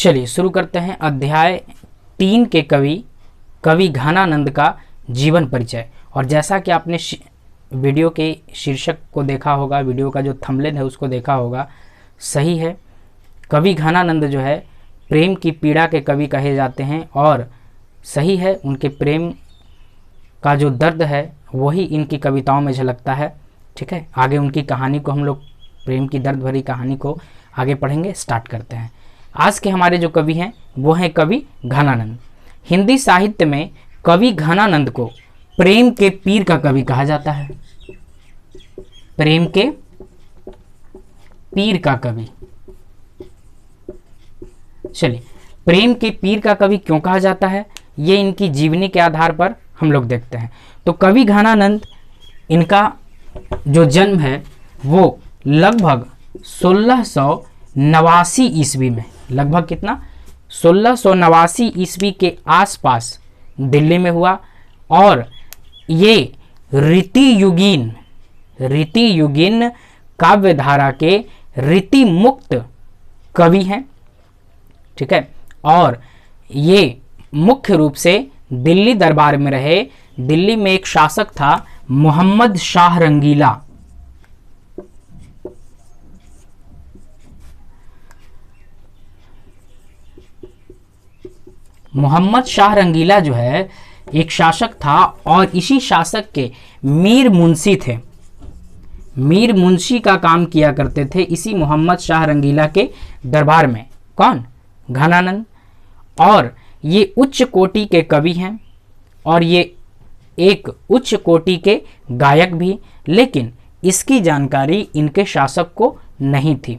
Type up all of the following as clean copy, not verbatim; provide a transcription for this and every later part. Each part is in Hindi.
चलिए शुरू करते हैं अध्याय 3 के कवि घनानंद का जीवन परिचय। और जैसा कि आपने वीडियो के शीर्षक को देखा होगा, वीडियो का जो थंबनेल है उसको देखा होगा, सही है। कवि घनानंद जो है प्रेम की पीड़ा के कवि कहे जाते हैं और सही है, उनके प्रेम का जो दर्द है वही इनकी कविताओं में झलकता है। ठीक है, आगे उनकी कहानी को हम लोग, प्रेम की दर्द भरी कहानी को आगे पढ़ेंगे। स्टार्ट करते हैं। आज के हमारे जो कवि हैं वो हैं कवि घनानंद। हिंदी साहित्य में कवि घनानंद को प्रेम के पीर का कवि कहा जाता है। प्रेम के पीर का कवि। चलिए, प्रेम के पीर का कवि क्यों कहा जाता है, ये इनकी जीवनी के आधार पर हम लोग देखते हैं। तो कवि घनानंद, इनका जो जन्म है वो लगभग 1689 ईस्वी में, लगभग कितना, 1689 ईस्वी के आसपास दिल्ली में हुआ। और ये रीति युगीन काव्यधारा के रीति मुक्त कवि हैं। ठीक है, और ये मुख्य रूप से दिल्ली दरबार में रहे। दिल्ली में एक शासक था मोहम्मद शाह रंगीला। मोहम्मद शाह रंगीला जो है एक शासक था और इसी शासक के मीर मुंशी थे। मीर मुंशी का काम किया करते थे इसी मोहम्मद शाह रंगीला के दरबार में। कौन? घनानंद। और ये उच्च कोटि के कवि हैं और ये एक उच्च कोटि के गायक भी, लेकिन इसकी जानकारी इनके शासक को नहीं थी।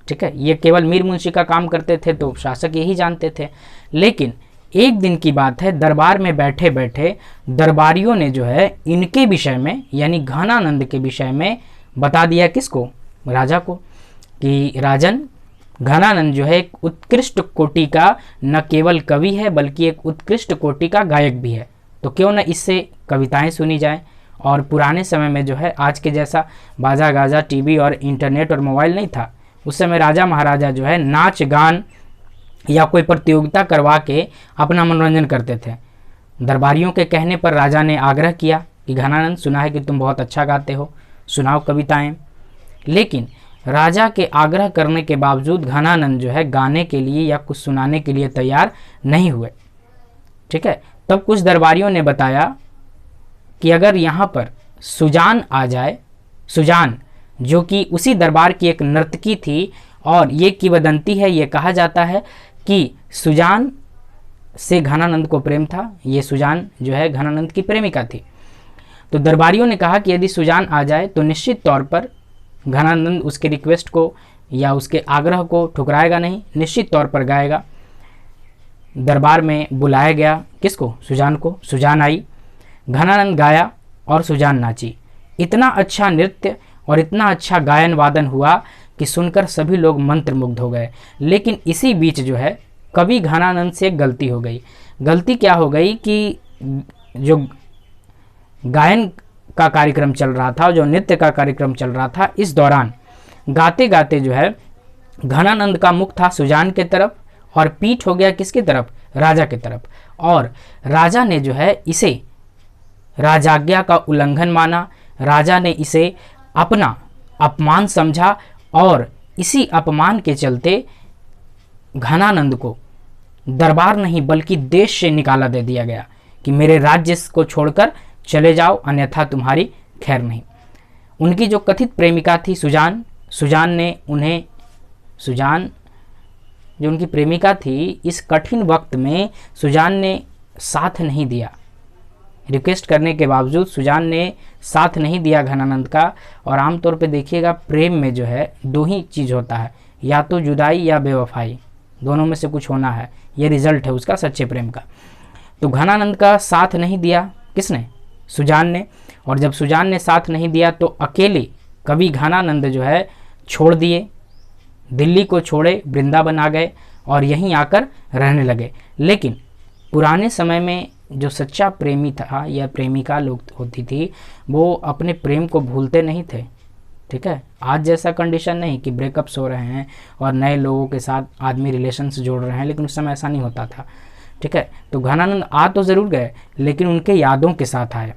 ठीक है, ये केवल मीर मुंशी का काम करते थे तो शासक यही जानते थे। लेकिन एक दिन की बात है, दरबार में बैठे बैठे दरबारियों ने जो है इनके विषय में, यानी घनानंद के विषय में बता दिया। किसको? राजा को, कि राजन, घनानंद जो है एक उत्कृष्ट कोटि का न केवल कवि है बल्कि एक उत्कृष्ट कोटि का गायक भी है, तो क्यों न इससे कविताएं सुनी जाएं। और पुराने समय में जो है आज के जैसा बाजा गाजा, टीवी और इंटरनेट और मोबाइल नहीं था। उस समय राजा महाराजा जो है नाच गान या कोई प्रतियोगिता करवा के अपना मनोरंजन करते थे। दरबारियों के कहने पर राजा ने आग्रह किया कि घनानंद, सुना है कि तुम बहुत अच्छा गाते हो, सुनाओ कविताएं। लेकिन राजा के आग्रह करने के बावजूद घनानंद जो है गाने के लिए या कुछ सुनाने के लिए तैयार नहीं हुए। ठीक है, तब कुछ दरबारियों ने बताया कि अगर यहाँ पर सुजान आ जाए, सुजान जो कि उसी दरबार की एक नर्तकी थी, और ये किंवदंती है, ये कहा जाता है कि सुजान से घनानंद को प्रेम था। ये सुजान जो है घनानंद की प्रेमिका थी। तो दरबारियों ने कहा कि यदि सुजान आ जाए तो निश्चित तौर पर घनानंद उसके रिक्वेस्ट को या उसके आग्रह को ठुकराएगा नहीं, निश्चित तौर पर गाएगा। दरबार में बुलाया गया किसको? सुजान को। सुजान आई, घनानंद गाया और सुजान नाची। इतना अच्छा नृत्य और इतना अच्छा गायन वादन हुआ कि सुनकर सभी लोग मंत्रमुग्ध हो गए। लेकिन इसी बीच जो है कवि घनानंद से एक गलती हो गई। गलती क्या हो गई कि जो गायन का कार्यक्रम चल रहा था, जो नृत्य का कार्यक्रम चल रहा था, इस दौरान गाते गाते जो है घनानंद का मुख था सुजान के तरफ और पीठ हो गया किसकी तरफ? राजा की तरफ। और राजा ने जो है इसे राजाज्ञा का उल्लंघन माना। राजा ने इसे अपना अपमान समझा और इसी अपमान के चलते घनानंद को दरबार नहीं बल्कि देश से निकाला दे दिया गया कि मेरे राज्य को छोड़कर चले जाओ, अन्यथा तुम्हारी खैर नहीं। उनकी जो कथित प्रेमिका थी सुजान, सुजान जो उनकी प्रेमिका थी, इस कठिन वक्त में सुजान ने साथ नहीं दिया। रिक्वेस्ट करने के बावजूद सुजान ने साथ नहीं दिया घनानंद का। और आमतौर पे देखिएगा प्रेम में जो है दो ही चीज़ होता है, या तो जुदाई या बेवफाई, दोनों में से कुछ होना है। ये रिजल्ट है उसका सच्चे प्रेम का। तो घनानंद का साथ नहीं दिया किसने? सुजान ने। और जब सुजान ने साथ नहीं दिया तो अकेले कवि घनानंद जो है छोड़ दिए, दिल्ली को छोड़े, वृंदावन आ गए और यहीं आकर रहने लगे। लेकिन पुराने समय में जो सच्चा प्रेमी था या प्रेमिका लोग होती थी, वो अपने प्रेम को भूलते नहीं थे। ठीक है। आज जैसा कंडीशन नहीं कि ब्रेकअप्स हो रहे हैं और नए लोगों के साथ आदमी रिलेशन से जोड़ रहे हैं, लेकिन उस समय ऐसा नहीं होता था। ठीक है, तो घनानंद आ तो ज़रूर गए, लेकिन उनके यादों के साथ आए।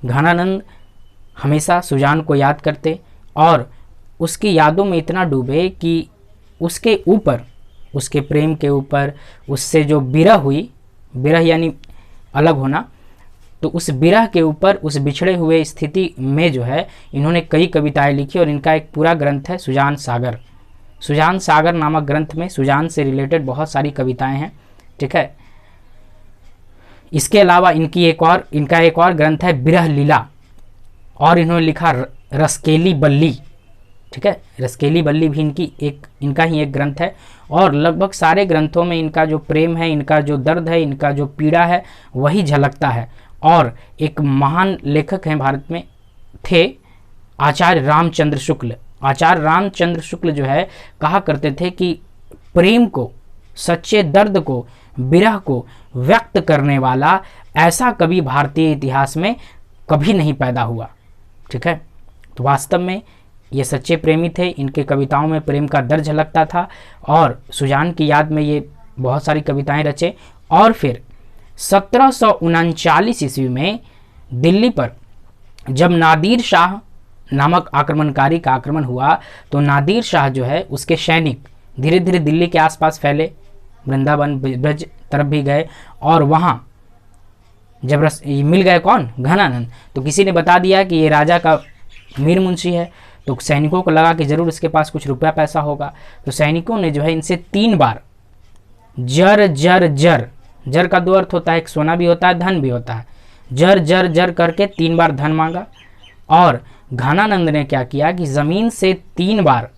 घनानंद हमेशा सुजान को याद करते और उसकी यादों में इतना डूबे कि उसके ऊपर, उसके प्रेम के ऊपर, उससे जो विरह हुई, विरह यानी अलग होना, तो उस विरह के ऊपर, उस बिछड़े हुए स्थिति में जो है इन्होंने कई कविताएं लिखी और इनका एक पूरा ग्रंथ है सुजान सागर। सुजान सागर नामक ग्रंथ में सुजान से रिलेटेड बहुत सारी कविताएं हैं। ठीक है, इसके अलावा इनका एक और ग्रंथ है विरह लीला, और इन्होंने लिखा रसकेली बल्ली। ठीक है, रसकेली बल्ली भी इनका ही एक ग्रंथ है। और लगभग सारे ग्रंथों में इनका जो प्रेम है, इनका जो दर्द है, इनका जो पीड़ा है, वही झलकता है। और एक महान लेखक हैं भारत में थे आचार्य रामचंद्र शुक्ल। आचार्य रामचंद्र शुक्ल जो है कहा करते थे कि प्रेम को, सच्चे दर्द को, विरह को व्यक्त करने वाला ऐसा कवि भारतीय इतिहास में कभी नहीं पैदा हुआ। ठीक है, तो वास्तव में ये सच्चे प्रेमी थे। इनके कविताओं में प्रेम का दर्द झलकता था और सुजान की याद में ये बहुत सारी कविताएं रचे। और फिर 1739 ईस्वी में दिल्ली पर जब नादिर शाह नामक आक्रमणकारी का आक्रमण हुआ, तो नादिर शाह जो है उसके सैनिक धीरे धीरे दिल्ली के आसपास फैले, वृंदावन ब्रज तरफ भी गए, और वहाँ जब मिल गए कौन, घनानंद, तो किसी ने बता दिया कि ये राजा का मीर मुंशी है। तो सैनिकों को लगा कि ज़रूर इसके पास कुछ रुपया पैसा होगा। तो सैनिकों ने जो है इनसे 3 बार जर जर जर, जर का 2 अर्थ होता है, एक सोना भी होता है, धन भी होता है, जर जर जर करके 3 बार धन मांगा। और घनानंद ने क्या किया कि ज़मीन से 3 बार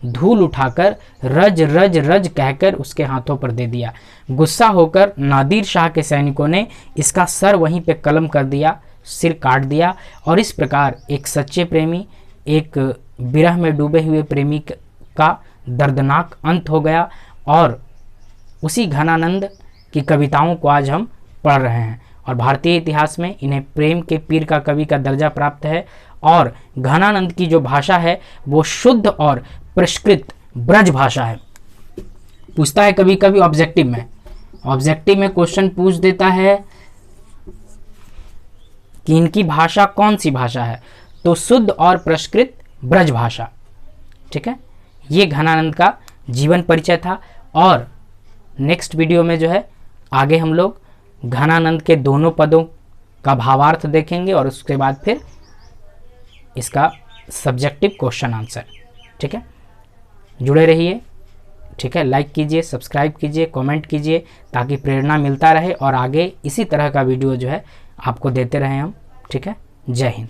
धूल उठाकर रज रज रज कहकर उसके हाथों पर दे दिया। गुस्सा होकर नादिर शाह के सैनिकों ने इसका सर वहीं पे कलम कर दिया, सिर काट दिया। और इस प्रकार एक सच्चे प्रेमी, एक विरह में डूबे हुए प्रेमी का दर्दनाक अंत हो गया। और उसी घनानंद की कविताओं को आज हम पढ़ रहे हैं और भारतीय इतिहास में इन्हें प्रेम के पीर का कवि का दर्जा प्राप्त है। और घनानंद की जो भाषा है वो शुद्ध और परिष्कृत ब्रज भाषा है। पूछता है कभी कभी ऑब्जेक्टिव में क्वेश्चन पूछ देता है कि इनकी भाषा कौन सी भाषा है, तो शुद्ध और परिष्कृत ब्रज भाषा। ठीक है, ये घनानंद का जीवन परिचय था। और नेक्स्ट वीडियो में जो है आगे हम लोग घनानंद के दोनों पदों का भावार्थ देखेंगे और उसके बाद फिर इसका सब्जेक्टिव क्वेश्चन आंसर। ठीक है, जुड़े रहिए। ठीक है, लाइक कीजिए, सब्सक्राइब कीजिए, कमेंट कीजिए, ताकि प्रेरणा मिलता रहे और आगे इसी तरह का वीडियो जो है आपको देते रहें हम। ठीक है, जय हिंद।